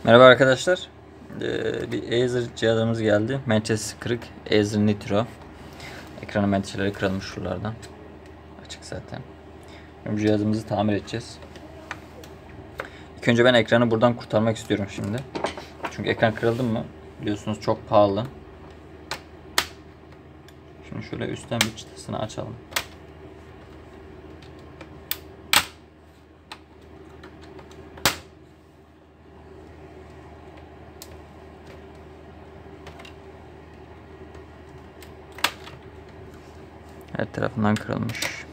Merhaba arkadaşlar. Bir Acer cihazımız geldi. Menteşesi kırık. Acer Nitro. Ekranı menteşeleri kırılmış şuralardan. Açık zaten. Şimdi cihazımızı tamir edeceğiz. İlk önce ben ekranı buradan kurtarmak istiyorum şimdi. Çünkü ekran kırıldı mı biliyorsunuz çok pahalı. Şimdi şöyle üstten bir çıtısını açalım. Her tarafından kırılmış.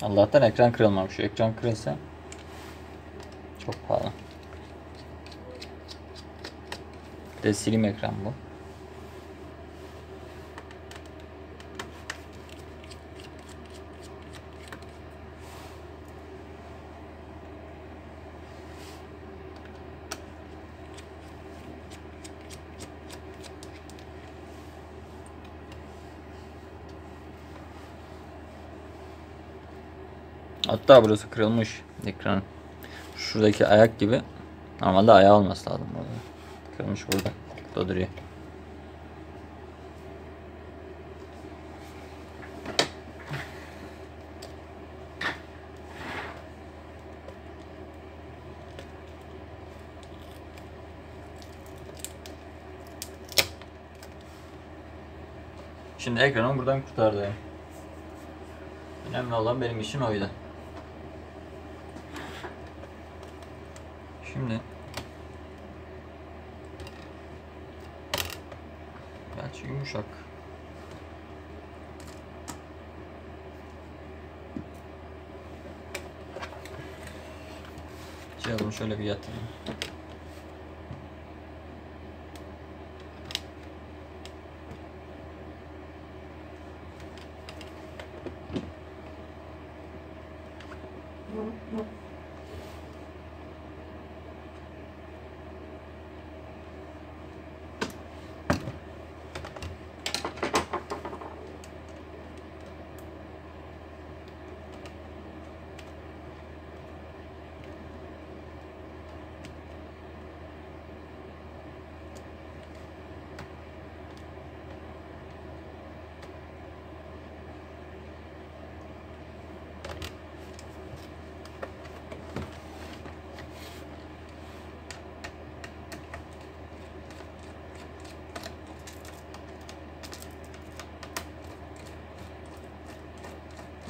Allah'tan ekran kırılmamış. Şu ekran kırılsa çok pahalı. Bir de slim ekran bu. Hatta burası kırılmış ekran. Şuradaki ayak gibi. Normalde ayağı olması lazım burada. Kırılmış burada. Burada duruyor. Şimdi ekranı buradan kurtardım. Önemli olan benim için oydu. Şimdi gerçi yumuşak. Cihazımı şöyle bir yatırayım.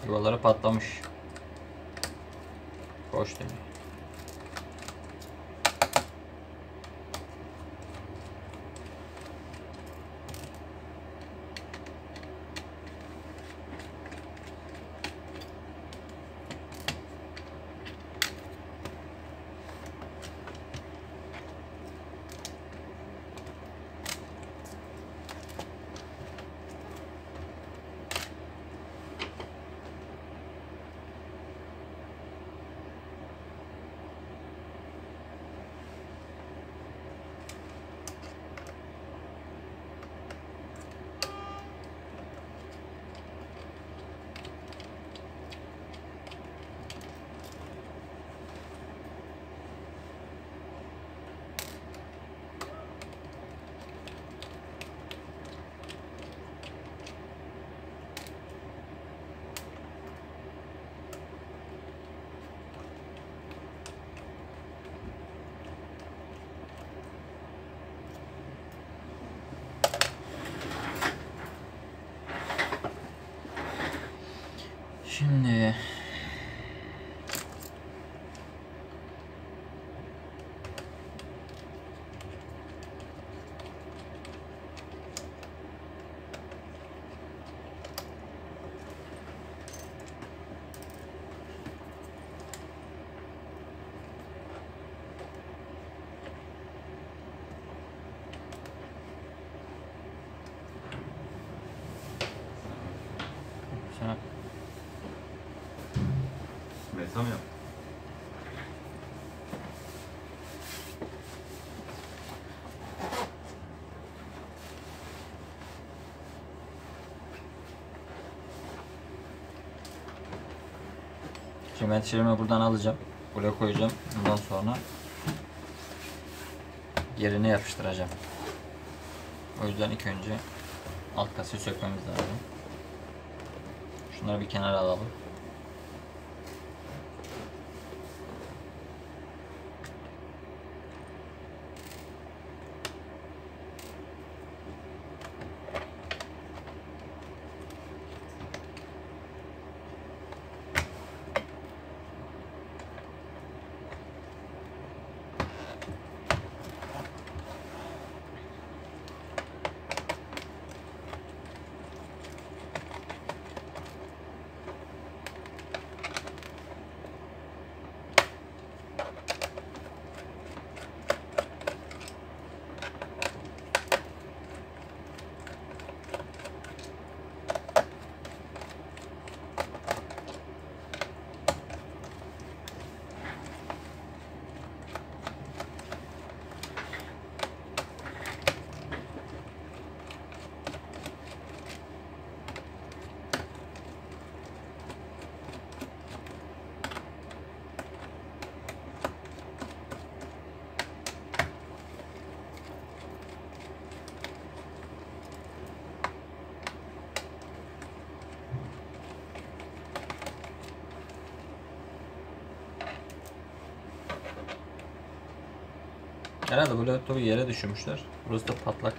Yuvaları patlamış. Boş değil mi? Meta mı yaptın? Şimdi menteşelerimi buradan alacağım. Buraya koyacağım. Bundan sonra yerine yapıştıracağım. O yüzden ilk önce alt kasayı sökmemiz lazım. Şunları bir kenara alalım. Herhalde bu laptopu yere düşürmüşler. Burası da patlak.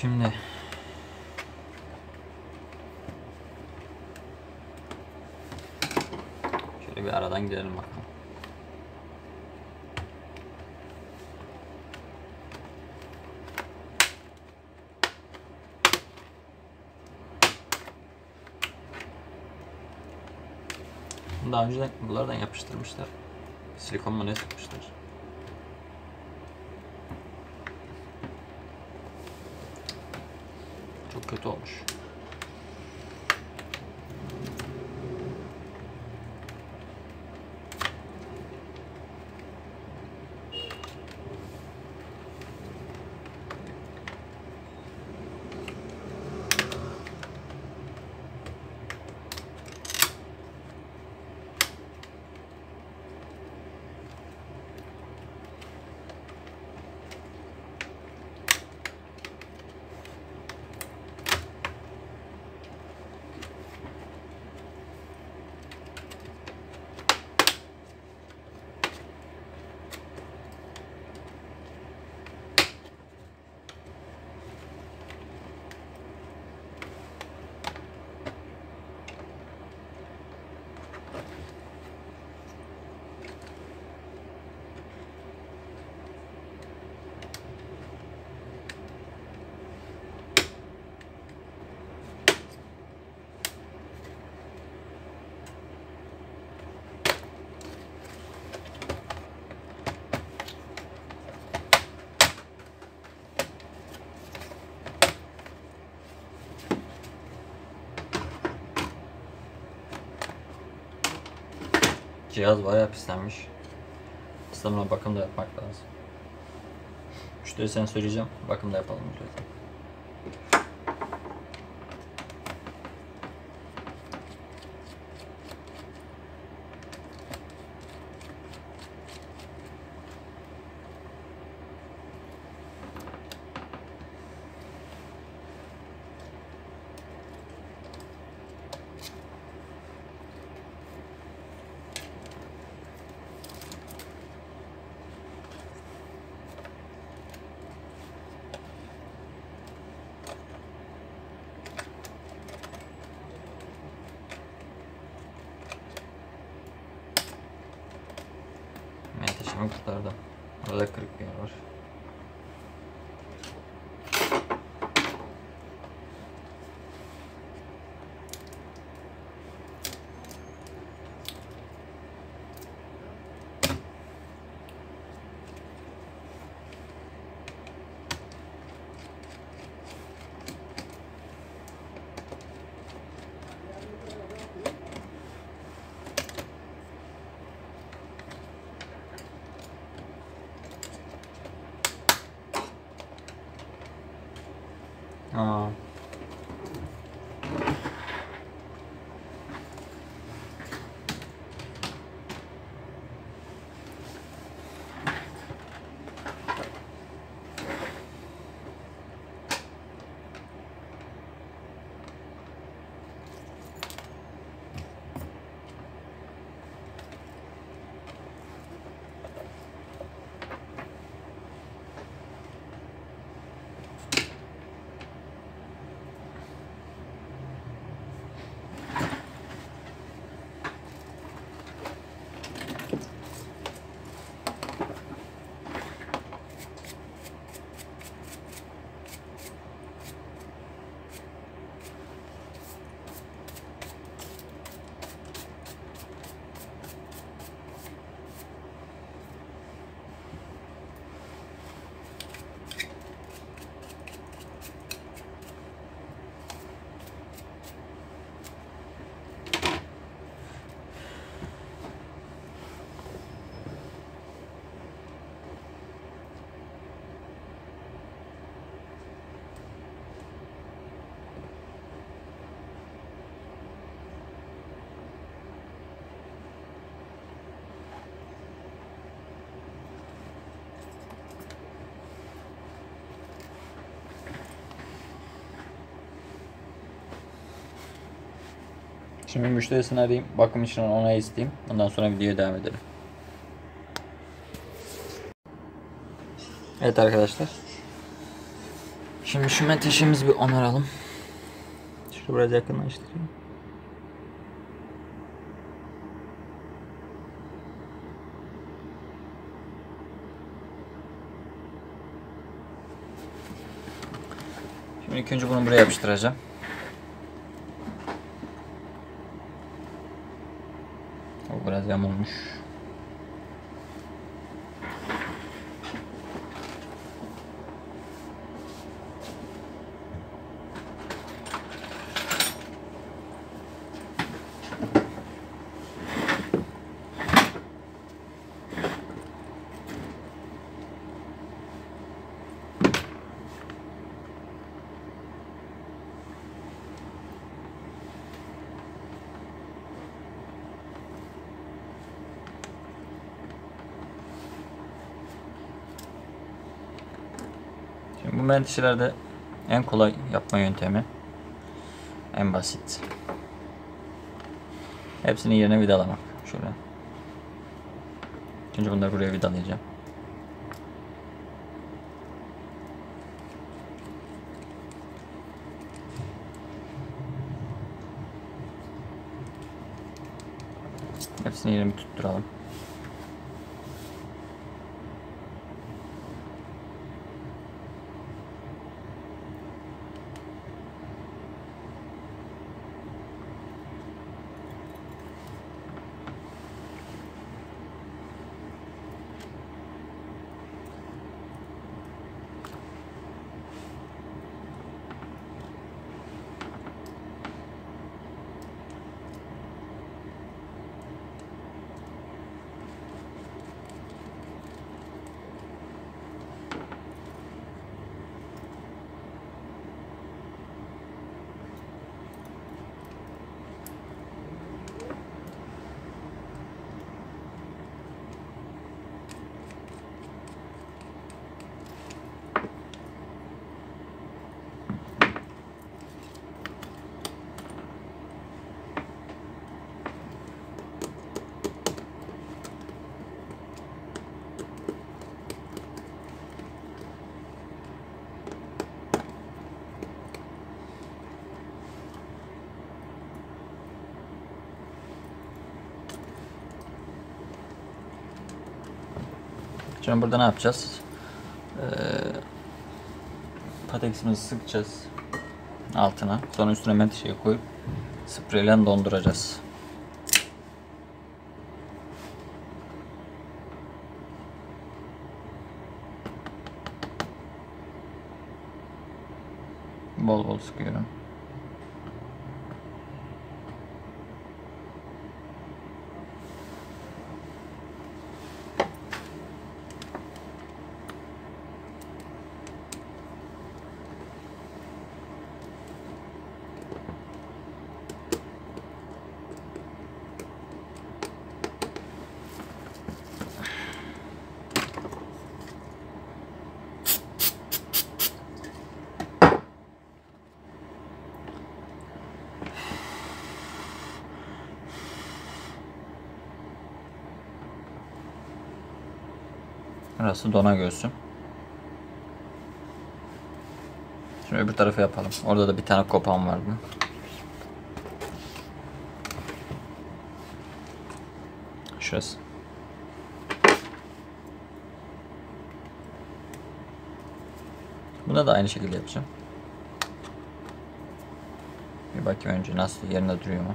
Şimdi şöyle bir aradan girelim bakalım. Daha önceden bunlardan yapıştırmışlar. Silikon mu ne sıkmışlar. Çok kötü olmuş. Cihaz bayağı pislenmiş. Aslında bakım da yapmak lazım. Müşteri sen söyleyeceğim. Bakım da yapalım lütfen. Menteşemi kurtardım. Orada kırık bir yer var. Aa. Şimdi müşterisini arayayım. Bakım için onay isteyeyim. Ondan sonra videoya devam edelim. Evet arkadaşlar. Şimdi şu menteşemizi bir onaralım. Şurayı biraz yakınlaştırayım. Şimdi ilk önce bunu buraya yapıştıracağım. O biraz yamulmuş. Şimdi bu menteşelerde en kolay yapma yöntemi, en basit. Hepsini yerine vidalamak. Şöyle. Önce bunları buraya vidalayacağım. Hepsini yerine bir tutturalım. Şimdi burada ne yapacağız? Pateksimizi sıkacağız altına. Sonra üstüne menteşeyi koyup spreyle donduracağız. Bol bol sıkıyorum. Burası dona göğsü. Şimdi öbür tarafı yapalım. Orada da bir tane kopan vardı. Şurası. Buna da aynı şekilde yapacağım. Bir bakayım önce nasıl yerinde duruyor mu?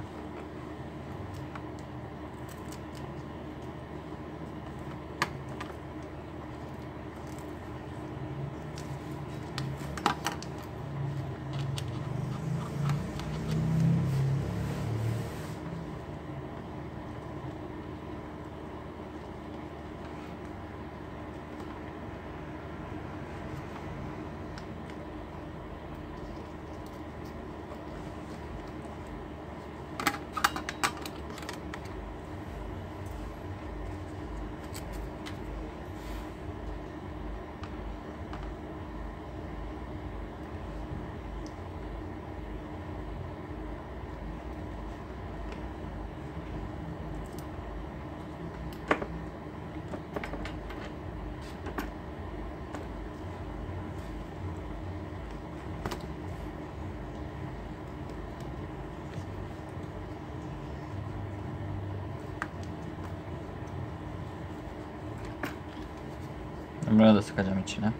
Buraya da sıkacağım içine.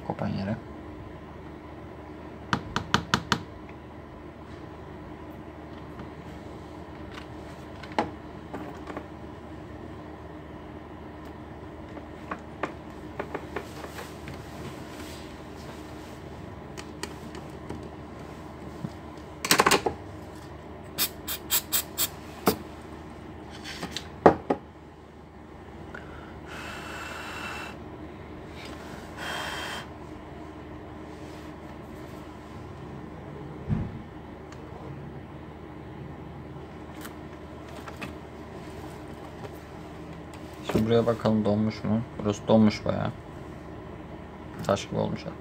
Kopan yere. Şimdi buraya bakalım donmuş mu? Burası donmuş bayağı. Taş gibi olmuş hatta.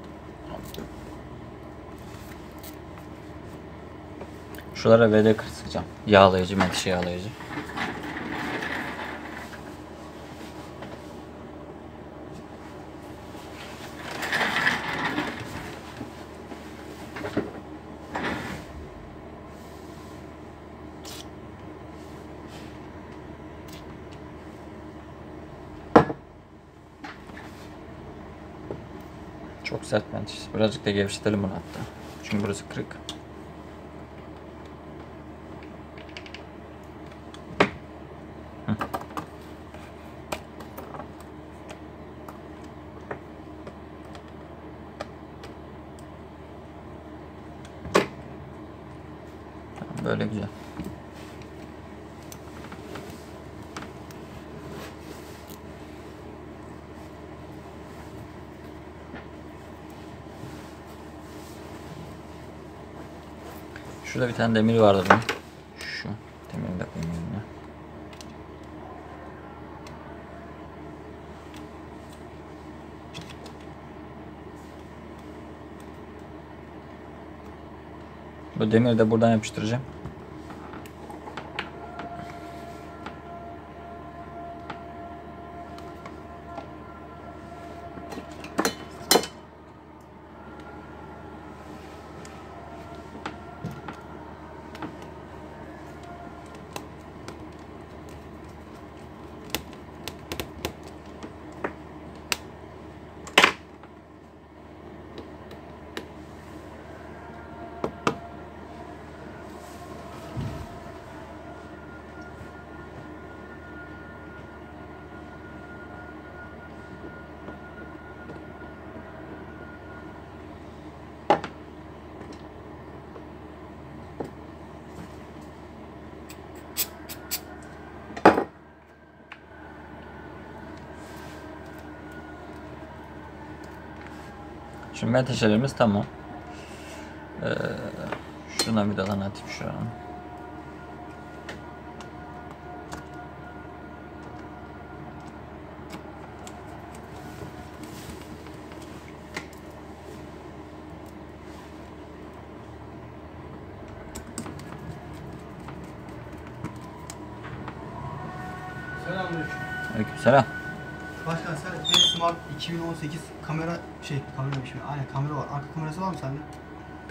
Şuralara VD40 sıkacağım. Yağlayıcı, menteşe yağlayıcı. Çok sert menteşesi. Birazcık da gevşetelim bunu hatta. Çünkü burası kırık. Böyle güzel. Şurada bir tane demir vardı bunun. Şu demirini de koyayım yerine. Bu demiri de buradan yapıştıracağım. Şimdi menteşelerimiz tamam. Şuna bir dalan atayım şu an. Selamünaleyküm. Aleykümselam. Başkan sen P-Smart 2018 kameramışım. Aynen kamera var. Arka kamerası var mı sende?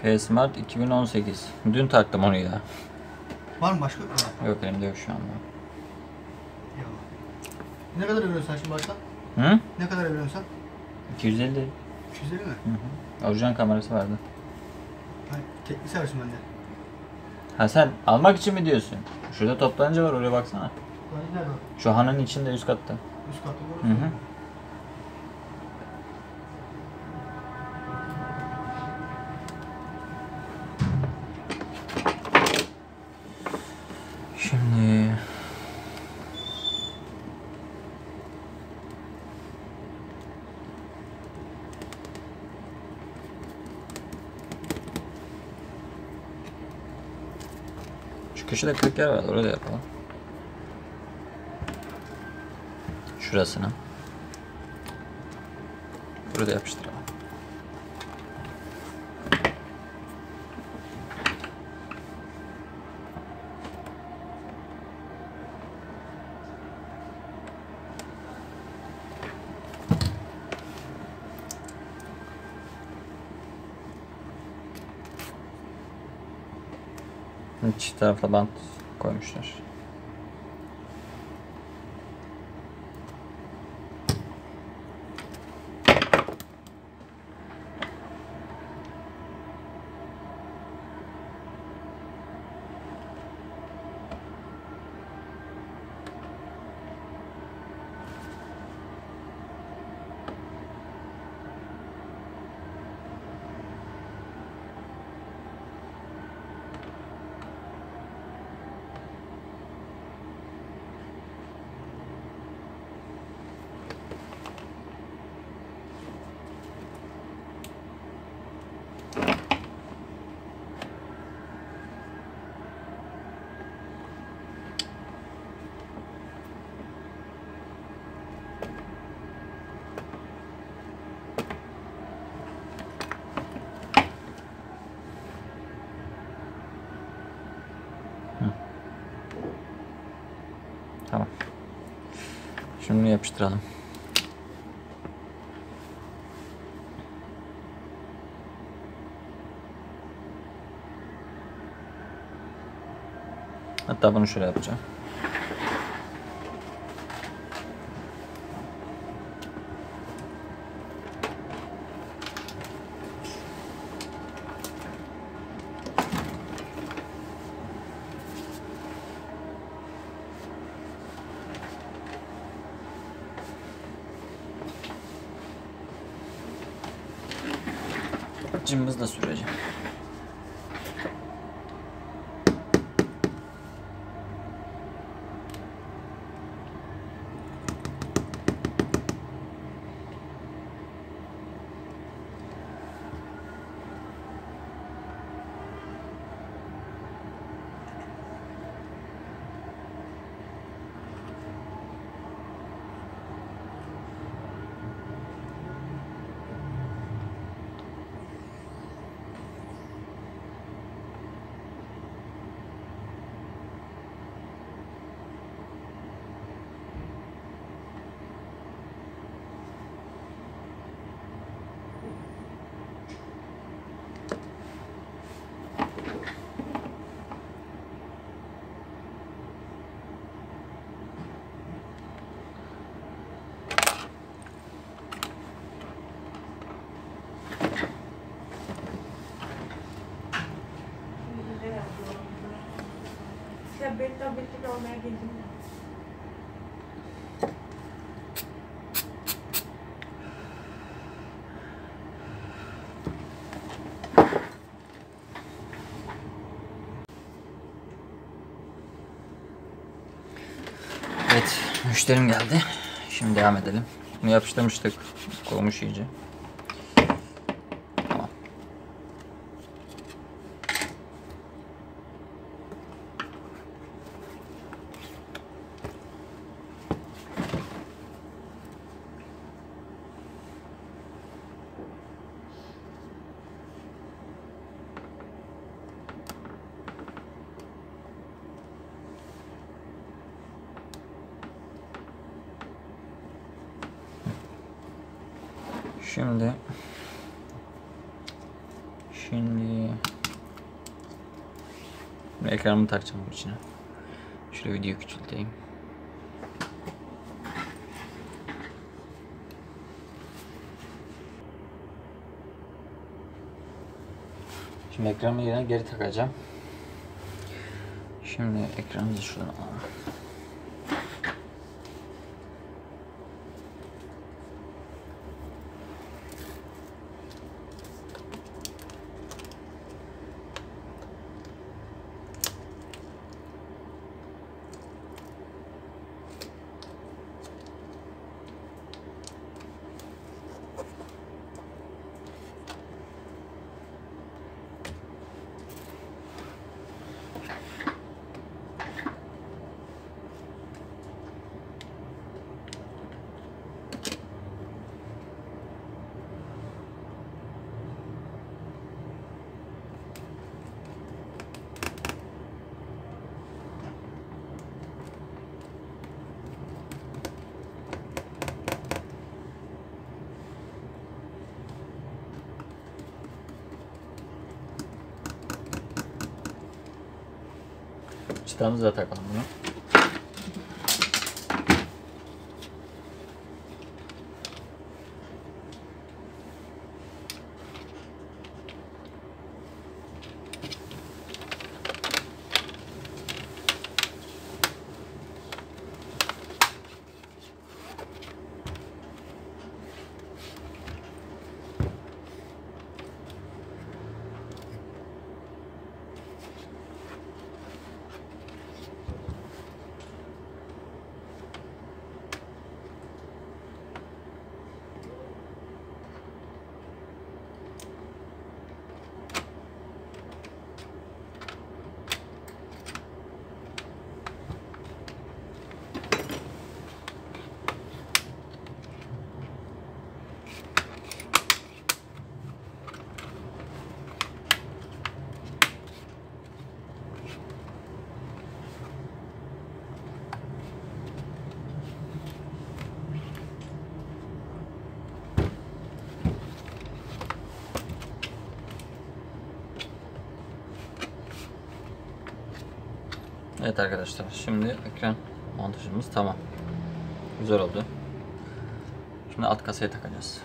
P-Smart 2018. Dün taktım onu ya. Var mı başka? Yok elimde yok şu anda. Eyvallah. Ne kadar veriyorsun sen şimdi başkan? Hı? Ne kadar veriyorsun sen? 250. 250 mi? Hı hı. Orijinal kamerası vardı. Hayır, teknik servisim bende. Ha sen almak için mi diyorsun? Şurada toptancı var oraya baksana. Kullanıcı nerede? Şu hanın içinde üst katta. Üst katta Hı doğru. hı. Şimdi şu köşede kırık yer var, orada yapalım. Şurasına. Burada yapıştıralım. Çift taraflı bant koymuşlar. Tamam. Şunu yapıştıralım. Hatta bunu şöyle yapacağım. Cımbızla süreceğim. Evet, müşterim geldi. Şimdi devam edelim. Bunu yapıştırmıştık. Koymuş iyice. Şimdi ekranımı takacağım bunun içine. Şöyle videoyu küçülteyim. Şimdi ekranımı yerine geri takacağım. Şimdi ekranımızı şuradan alalım. Çıtamızı da takalım bunu. Evet arkadaşlar, şimdi ekran montajımız tamam. Güzel oldu. Şimdi alt kasayı takacağız.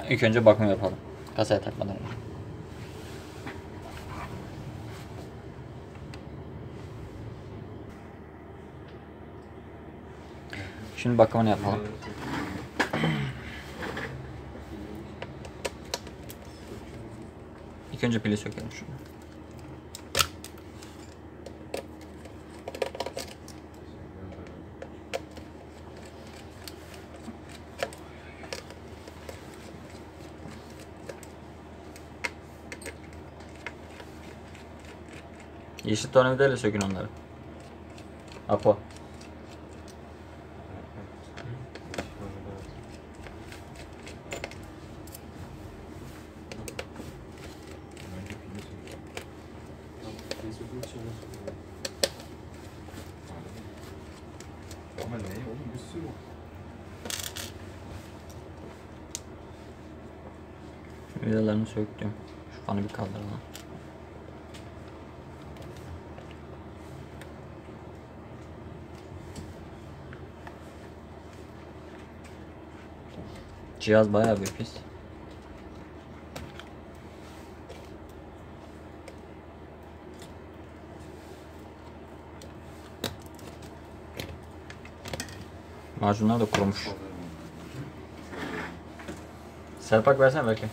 İlk önce bakım yapalım. Kasaya takmadan önce. Şimdi bakımını yapalım. İlk önce pili sökelim şunu. Yeşil tornavidayla sökün onları. Apo. Ama ne oğlum, bir sürü. Vidalarını söktüm. Şu fanı bir kaldıralım. Cihaz bayağı bir pis. Macunlar da kurumuş. Serpak versene belki.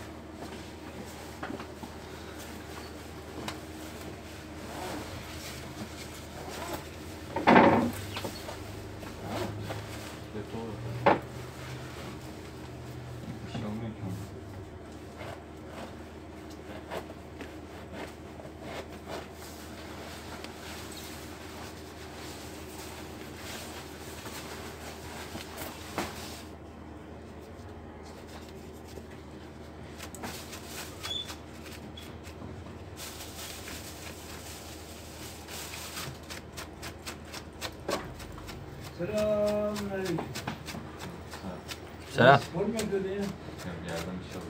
Bir şey olmuyor ki ona. Selamünaleyküm. Selam. Spor mu yapıyordu ya? Yerden bir şey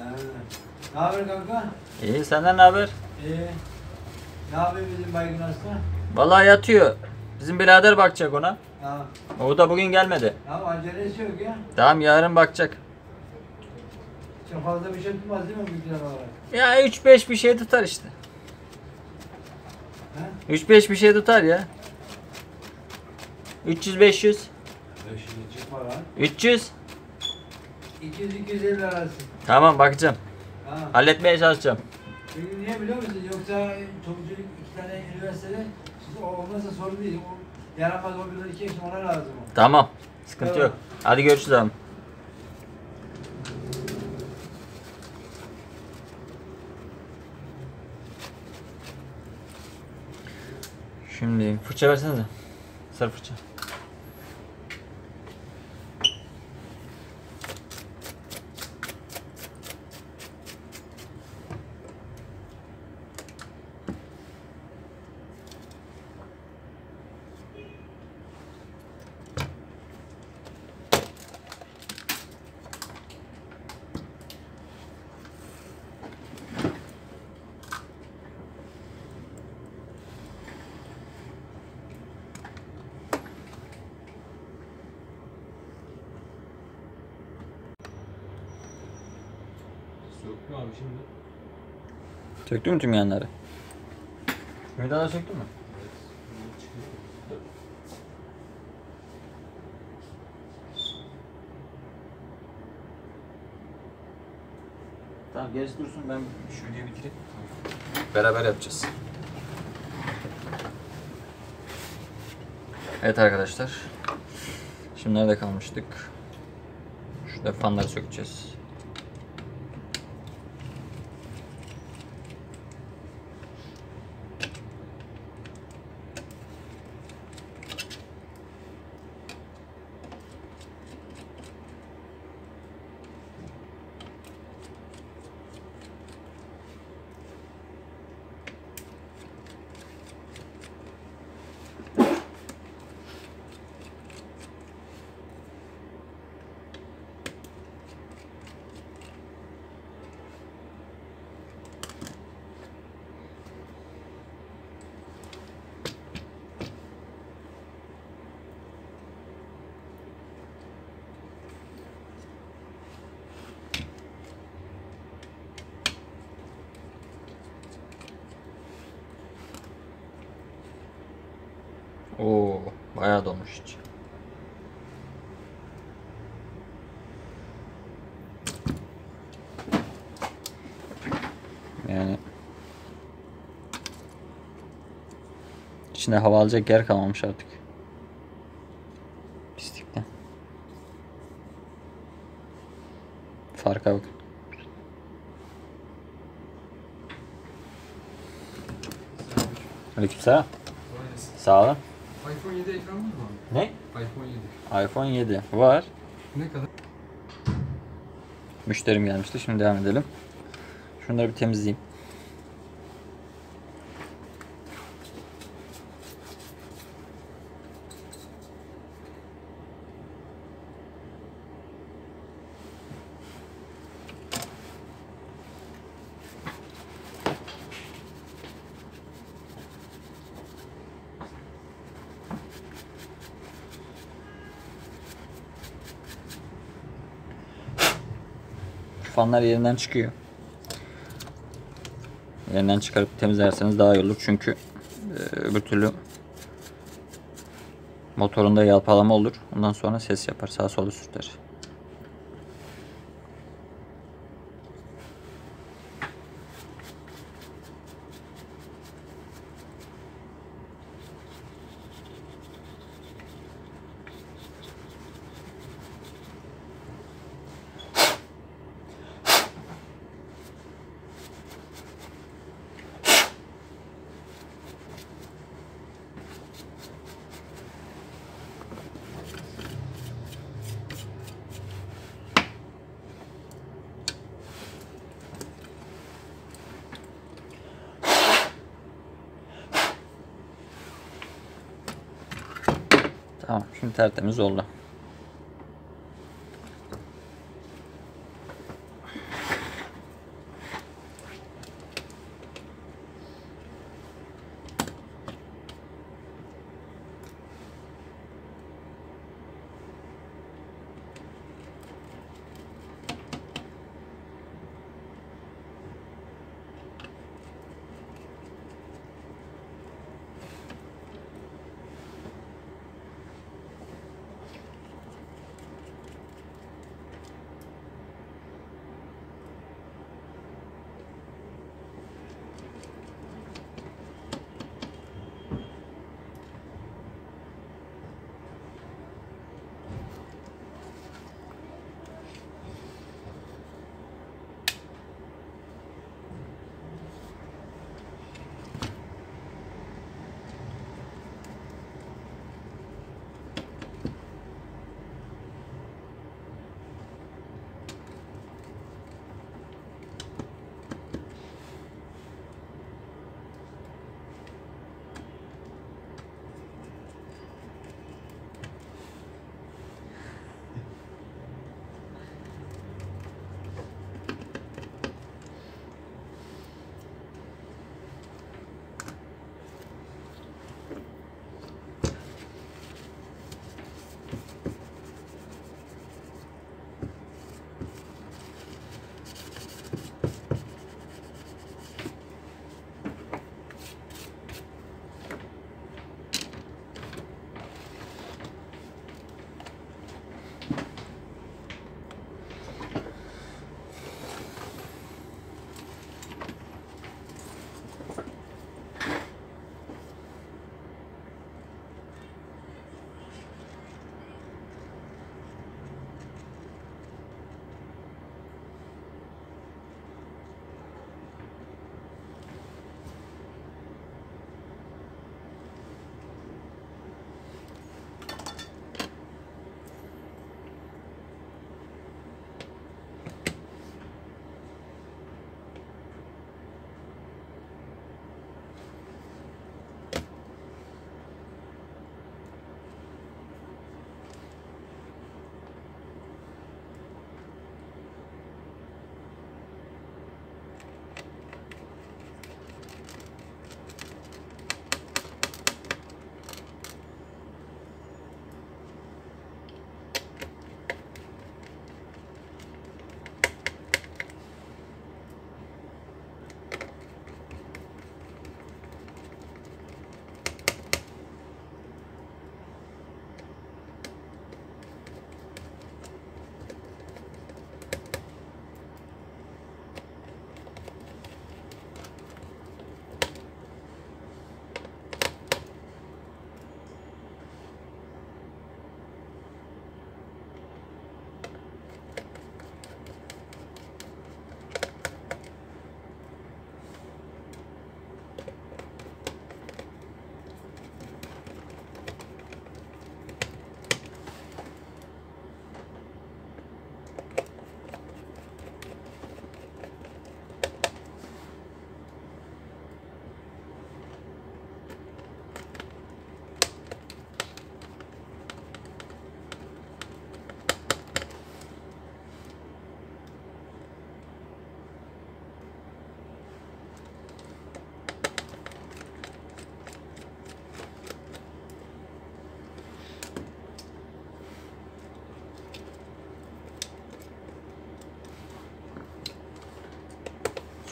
alıyor. Ne haber kanka? İyi, senden ne haber? Ne yapıyor bizim baygın hasta? Vallahi yatıyor. Bizim birader bakacak ona. Ha. O da bugün gelmedi. Tamam acelesi yok ya. Tamam, yarın bakacak. Çok fazla bir şey tutmaz değil mi bu güzel olarak? Ya 3-5 bir şey tutar işte. He? 3-5 bir şey tutar ya. 300-500. 500 çıkma lan. 300. 200-250 arası. Tamam, bakacağım. Ha. Halletmeye çalışacağım. Çünkü niye biliyor musun? Yoksa topçuluk 2 tane üniversitede o olmazsa sorun değil. O yaramaz o bir 2 yaşında ona lazım o. Tamam. Sıkıntı Tamam. yok. Hadi görüşürüz abi. Şimdi fırça versenize. Sarı fırça. Söktü abi şimdi. Söktün mü tüm yanları? Vidaları söktün mü? Tamam, gerisi dursun, ben şu videoyu bitireyim. Beraber yapacağız. Evet arkadaşlar. Şimdi nerede kalmıştık? Şurada fanları sökeceğiz. Oo, bayağı dolmuş hiç. Yani içinde hava alacak yer kalmamış artık. Pislikten. Farka bak. Aleykümselam. Sağ olun. iPhone 7 ekran var mı abi? Ne? iPhone 7. iPhone 7 var. Ne kadar? Müşterim gelmişti. Şimdi devam edelim. Şunları bir temizleyeyim. Fanlar yerinden çıkıyor. Yerinden çıkarıp temizlerseniz daha iyi olur. Çünkü öbür türlü motorunda yalpalama olur. Ondan sonra ses yapar. Sağa sola sürter. Tamam, şimdi tertemiz oldu.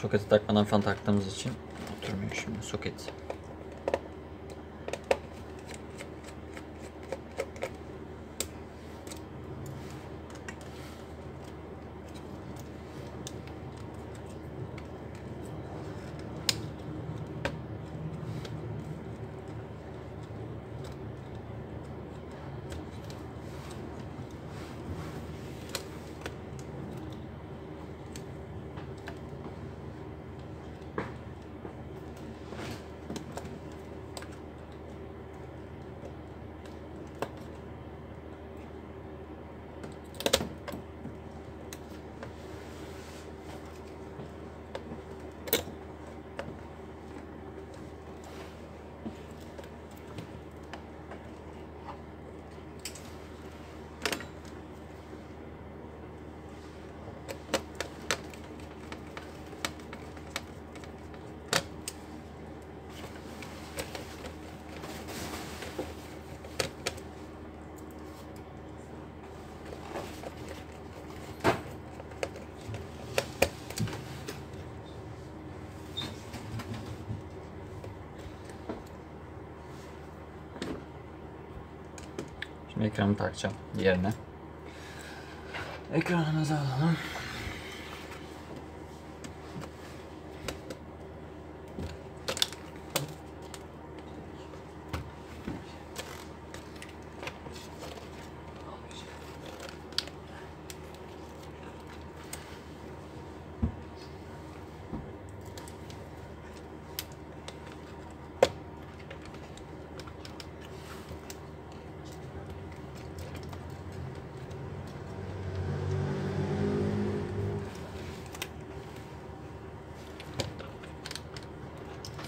Soketi takmadan fan taktığımız için oturmuyor şimdi soket. Şimdi ekranı takacağım yerine. Ekranımızı alalım.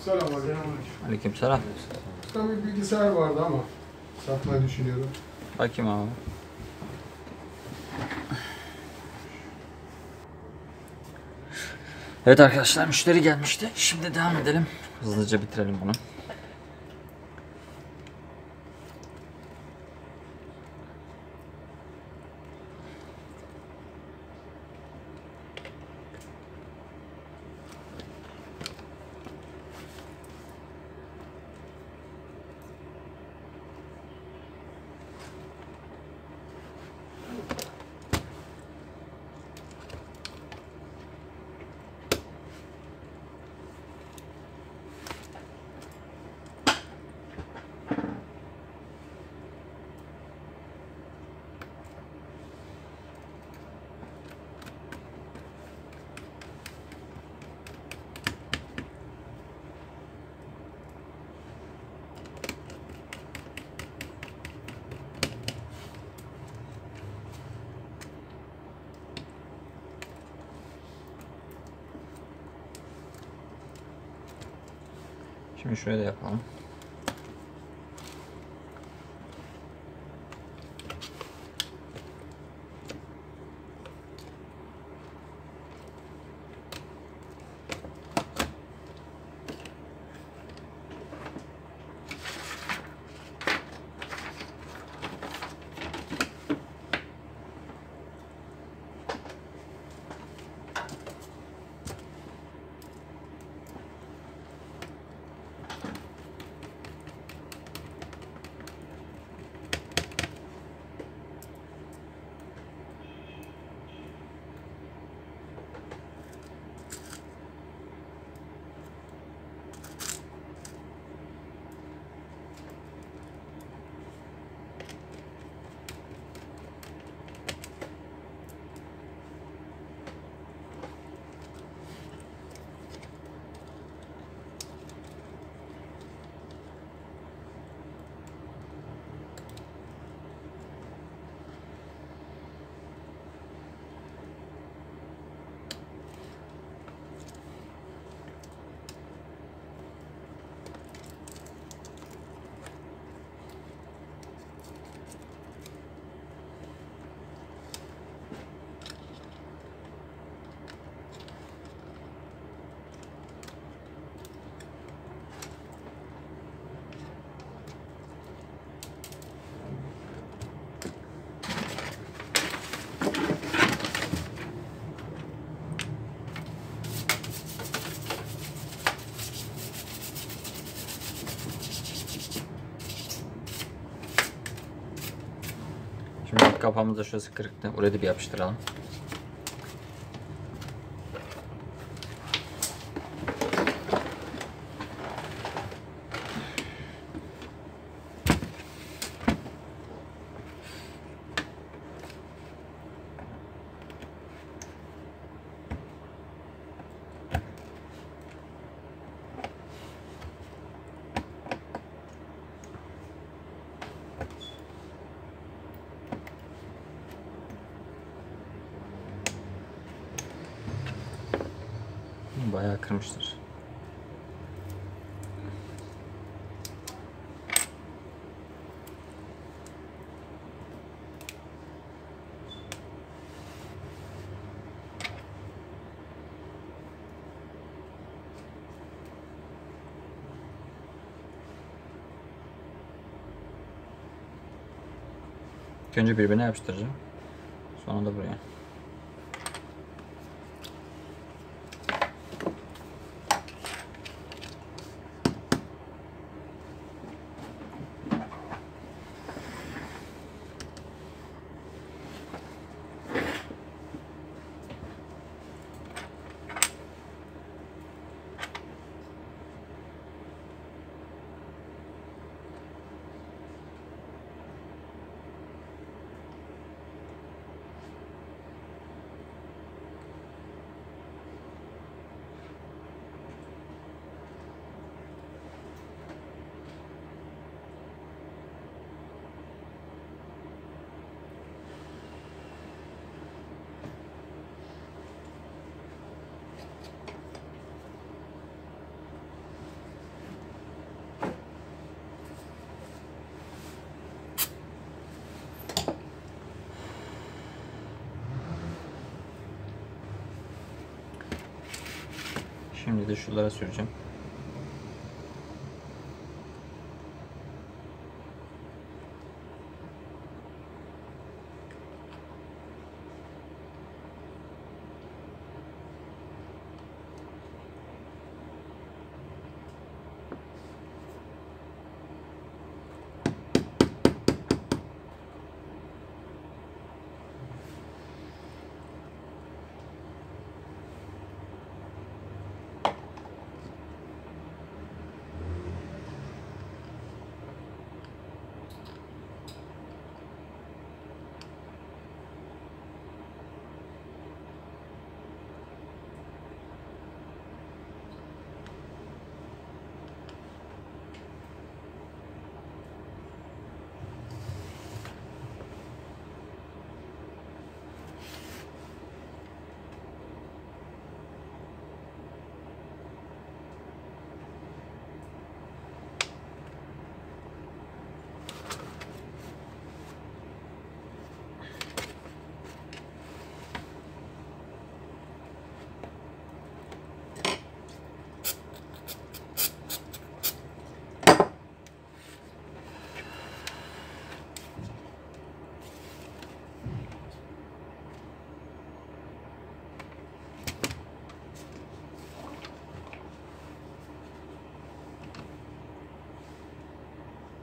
Selamünaleyküm. Aleykümselam. Usta bir bilgisayar vardı ama satmayı düşünüyorum. Bakayım abi. Evet arkadaşlar, müşteri gelmişti. Şimdi devam edelim. Hızlıca bitirelim bunu. Şimdi şöyle de yapalım. kapağımız da şurası kırıktı. Oraya da bir yapıştıralım. Bayağı kırmıştır. Önce birbirine yapıştıracağım. Sonra da buraya. Şimdi de şuralara süreceğim.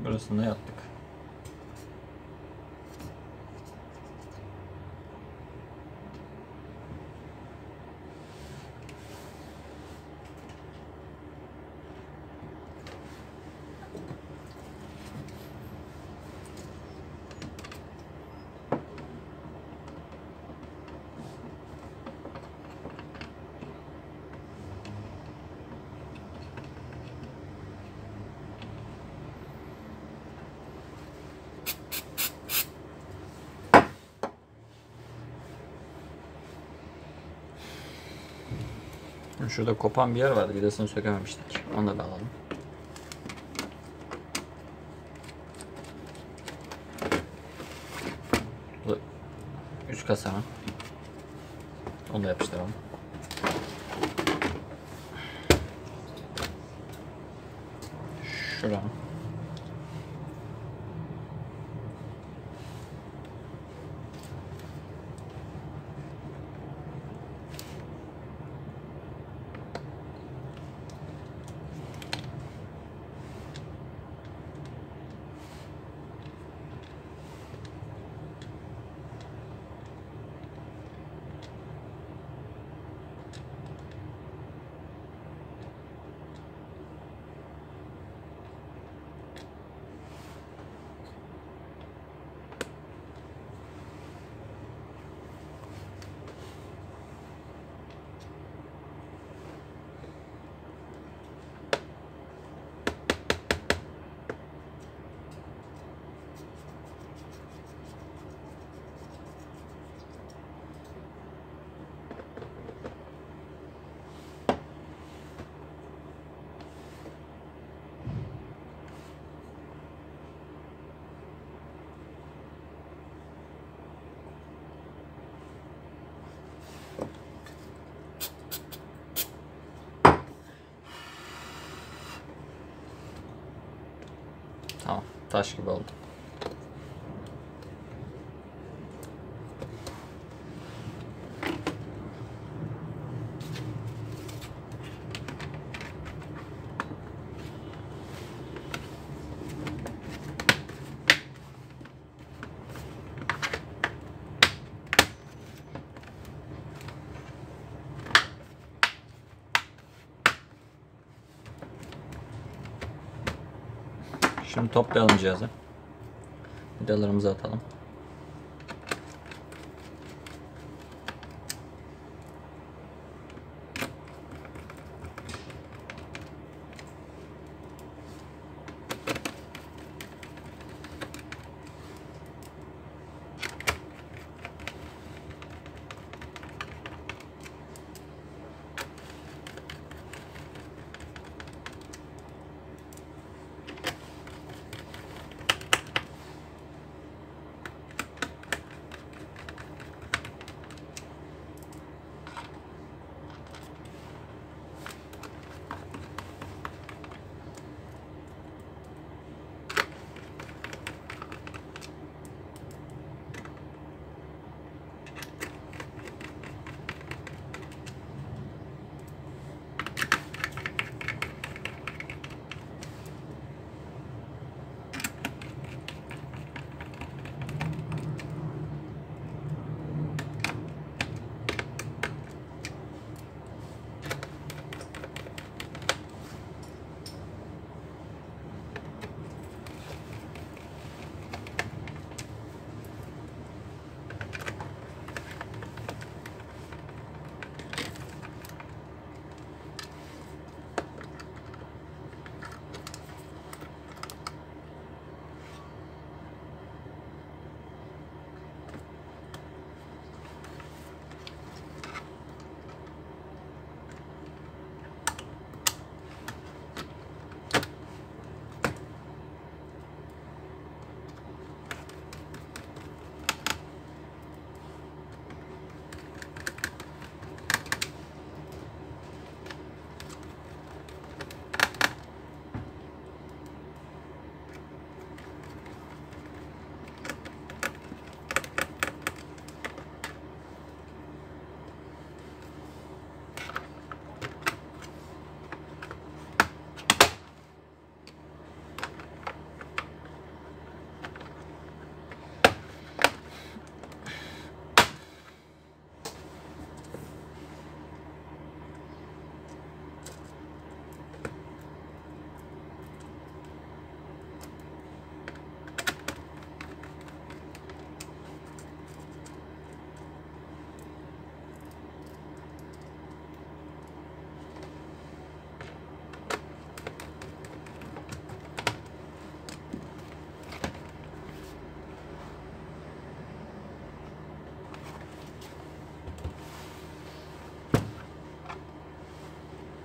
Burasını da yaptık. Şurada kopan bir yer vardı. Vidasını sökememiştik. Onu da alalım. Bu üst kasanın. Onu da yapıştıralım. Şuranın. Taş gibi oldu. Şimdi toplayalım cihazı. Vidalarımızı atalım.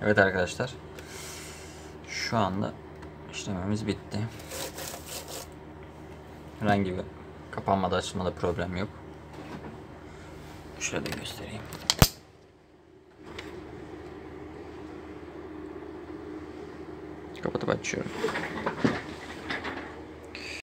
Evet arkadaşlar. Şu anda işlemimiz bitti. Herhangi bir kapanmada açılmada problem yok. Şöyle göstereyim. Kapatıp açıyorum.